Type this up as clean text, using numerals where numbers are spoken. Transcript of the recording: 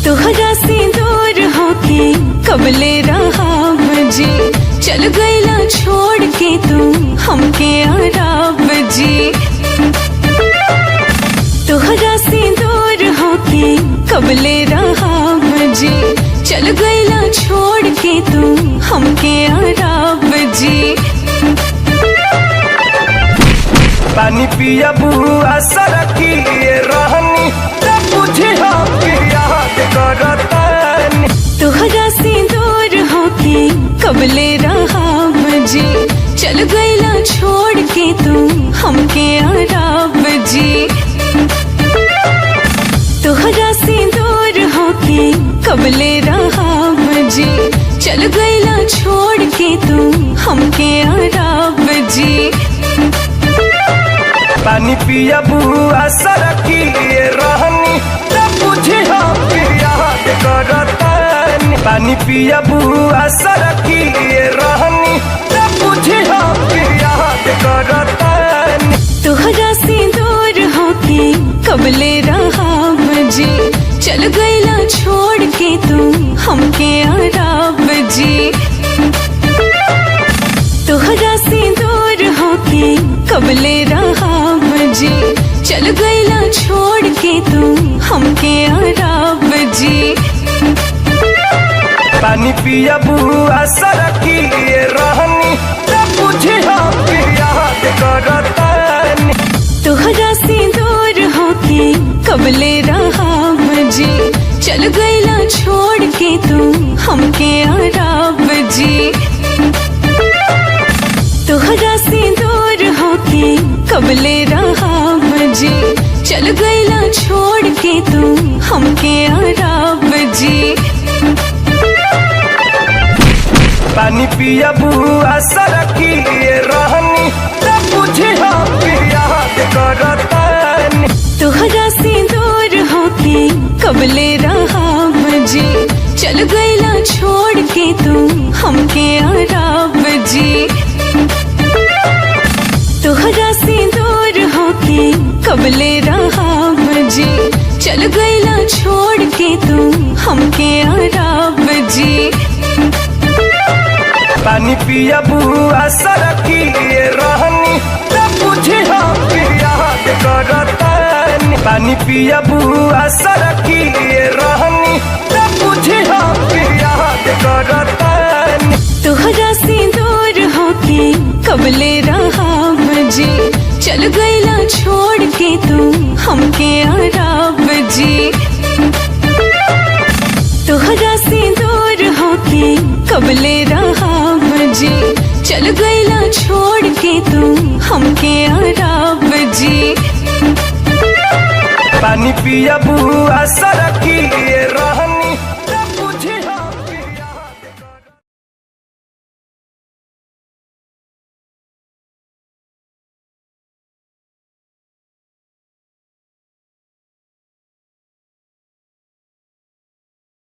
तोहरा से दूर होके कबले रहा जी, चल गईला छोड़ के तू हमके आराब जी। तोहरा से दूर होके कबले रहा जी, चल गईला छोड़ के तू हमके आराब जी। पानी पिया बुआ सरकी रहनी बुझे याद करतानी। तोहरा से दूर होके कबले रहा जी, चल गईला छोड़ के तू हमके आराब जी। तोहरा से दूर होके कबले रहा जी, चल गईला छोड़ के तू हमके आराब जी। पानी पिया बुआ सरकी रहनी बुझे याद करतानी। पानी पिया बुआ सरकी रहनी बुझे याद करतानी। तोहरा से दूर होके कबले रहा जी, चल गईला छोड़ के तू हमके आराब जी। तोहरा से दूर होके कबले रहा जी, चल गईला छोड़ के तू हमके आराब जी। पानी पिया बुआ सरकी रहनी बुझे याद करतानी। तोहरा से दूर होके कबले रहा जी, चल गईला छोड़ के तू हमके आराब जी। तोहरा से दूर होके कबले रहा जी, चल गईला छोड़ के तू हमके आराब जी। पानी पिया बुआ सरकी रहनी बुझे याद करतानी। तोहरा से दूर होके कबले रहा जी, चल गईला छोड़ के तू हमके आराब जी। तोहरा से दूर होके कबले रहा जी, चल गईला छोड़ के तू हमके आराब जी। पानी पिया बुआ सरकी रहनी बुझे याद करतानी। पानी पिया बुआ सरकी रहनी बुझे याद करतानी। तोहरा से दूर होके कबले रहा जी, चल गईला छोड़ के तू हमके आराब जी। तोहरा से दूर होके कबले रहा जी, चल गईला छोड़ के तू हमके आराब जी। पानी पिया बुआ सरकी